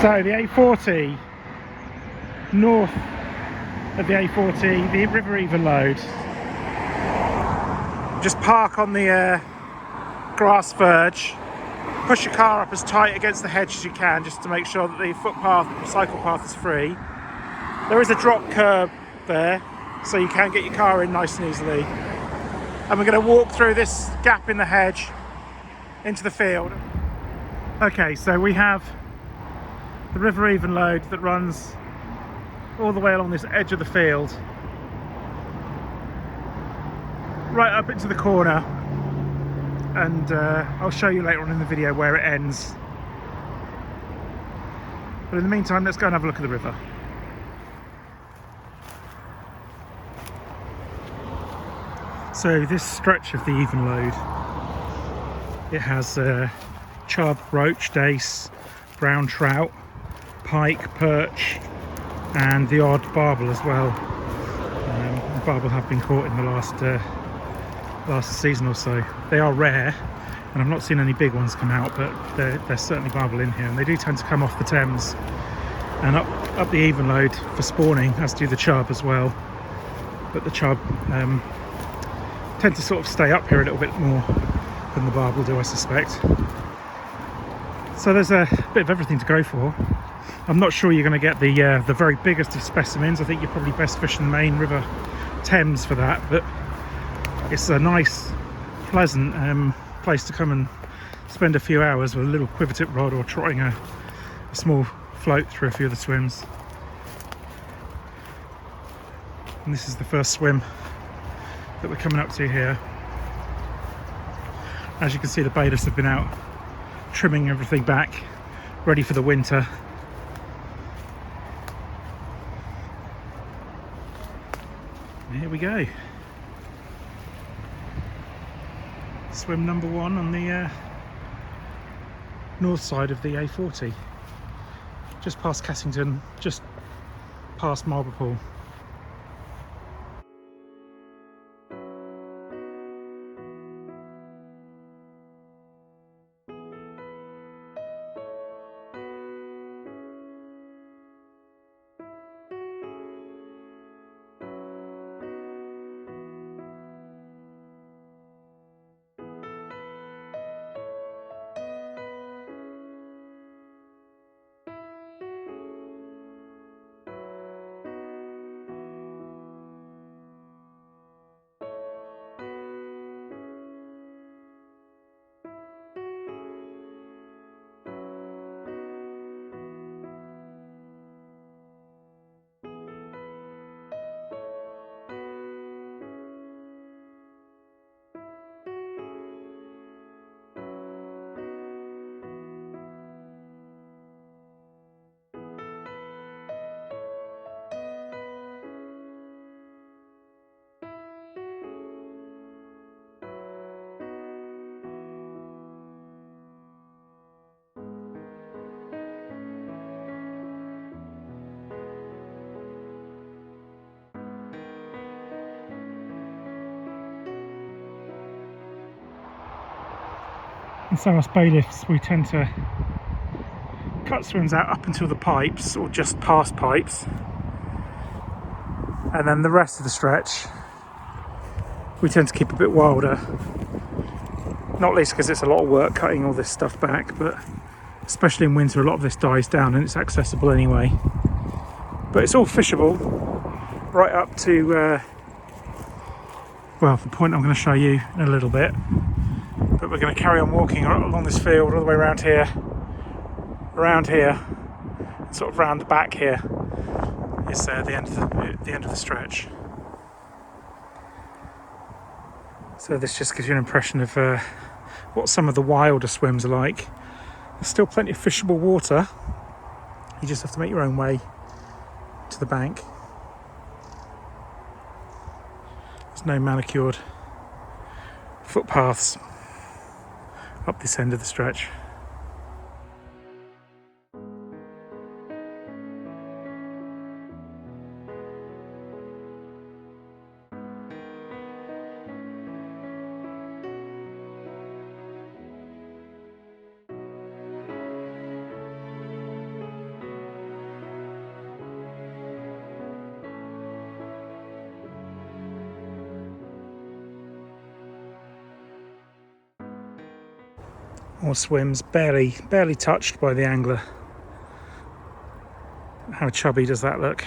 So the A40, north of the A40, the River Evenlode. Just park on the grass verge, push your car up as tight against the hedge as you can, just to make sure that the footpath, the cycle path is free. There is a drop curb there, so you can get your car in nice and easily. And we're going to walk through this gap in the hedge into the field. Okay, so we have the River Evenlode that runs all the way along this edge of the field, right up into the corner, and I'll show you later on in the video where it ends. But in the meantime, let's go and have a look at the river. So this stretch of the Evenlode, it has chub, roach, dace, brown trout, pike, perch, and the odd barbel as well. The barbel have been caught in the last season or so. They are rare, and I've not seen any big ones come out, but there's certainly barbel in here, and they do tend to come off the Thames and up the Evenlode for spawning, as do the chub as well. But the chub tend to sort of stay up here a little bit more than the barbel do, I suspect. So there's a bit of everything to go for. I'm not sure you're going to get the very biggest of specimens. I think you're probably best fishing the main River Thames for that, but it's a nice, pleasant place to come and spend a few hours with a little quiver tip rod or trotting a small float through a few of the swims. And this is the first swim that we're coming up to here. As you can see, the baiters have been out trimming everything back, ready for the winter. And here we go. Swim number one on the north side of the A40, just past Cassington, just past Marble Pool. And so us bailiffs, we tend to cut swims out up until the pipes, or just past pipes, and then the rest of the stretch we tend to keep a bit wilder, not least because it's a lot of work cutting all this stuff back, but especially in winter a lot of this dies down and it's accessible anyway. But it's all fishable right up to well, the point I'm going to show you in a little bit. But we're going to carry on walking along this field all the way around here, sort of round the back here is the end of the stretch. So this just gives you an impression of what some of the wilder swims are like. There's still plenty of fishable water. You just have to make your own way to the bank. There's no manicured footpaths up this end of the stretch. More swims, barely touched by the angler. How chubby does that look?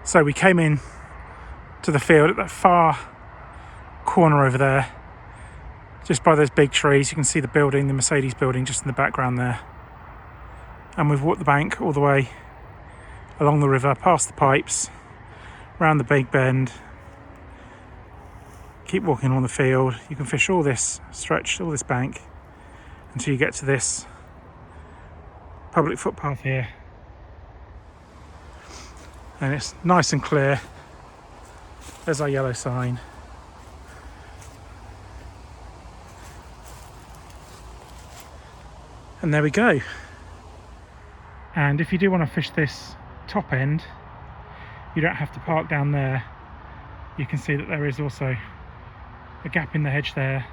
So we came in to the field at that far corner over there, just by those big trees. You can see the building, the Mercedes building, just in the background there. And we've walked the bank all the way along the river, past the pipes, round the big bend. Keep walking along the field. You can fish all this stretch, all this bank, until you get to this public footpath here. And it's nice and clear. There's our yellow sign. And there we go. And if you do want to fish this top end, you don't have to park down there. You can see that there is also a gap in the hedge there.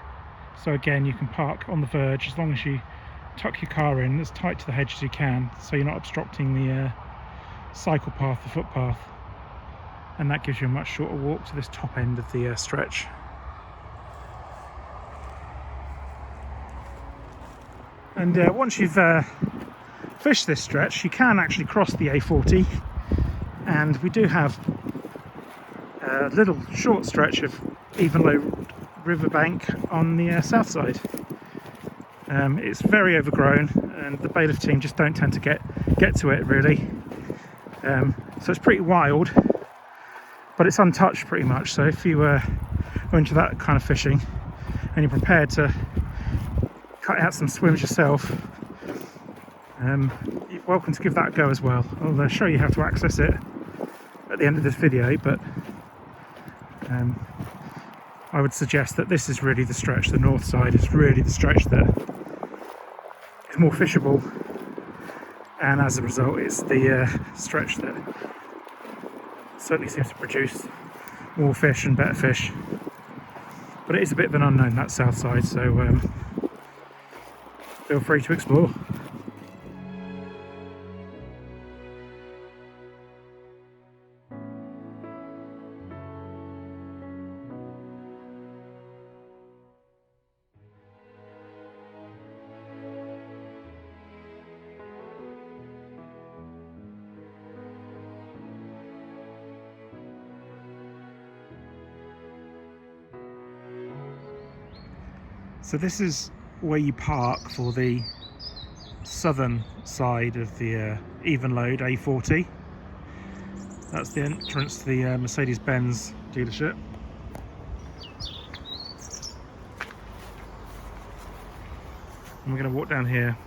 So again, you can park on the verge as long as you tuck your car in as tight to the hedge as you can, so you're not obstructing the cycle path, the footpath, and that gives you a much shorter walk to this top end of the stretch. And once you've fished this stretch, you can actually cross the A40, and we do have a little short stretch of Evenlode riverbank on the south side. It's very overgrown, and the bailiff team just don't tend to get to it really. So it's pretty wild, but it's untouched pretty much. So if you are into that kind of fishing and you're prepared to cut out some swims yourself, you're welcome to give that a go as well. I'll show you how to access it at the end of this video, but I would suggest that this is really the stretch. The north side is really the stretch that is more fishable, and as a result it's the stretch that certainly seems to produce more fish and better fish. But it is a bit of an unknown, that south side, so feel free to explore. So this is where you park for the southern side of the Evenlode A40. That's the entrance to the Mercedes Benz dealership. And we're going to walk down here.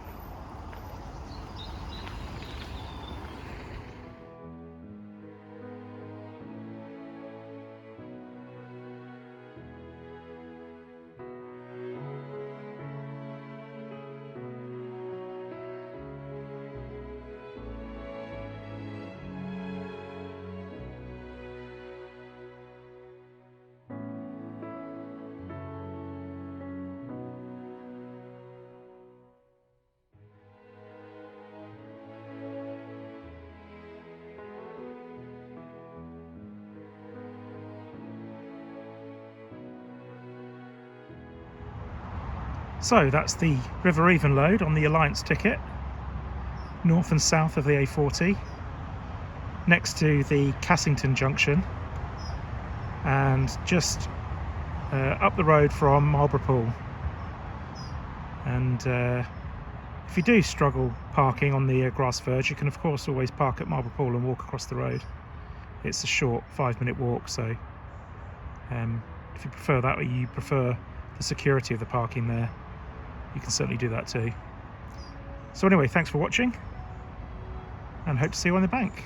So that's the River Evenlode on the Alliance ticket, north and south of the A40, next to the Cassington junction, and just up the road from Marlborough Pool. And if you do struggle parking on the grass verge, you can of course always park at Marlborough Pool and walk across the road. It's a short 5-minute walk, so if you prefer that, or you prefer the security of the parking there, you can certainly do that too. So anyway, thanks for watching, and hope to see you on the bank.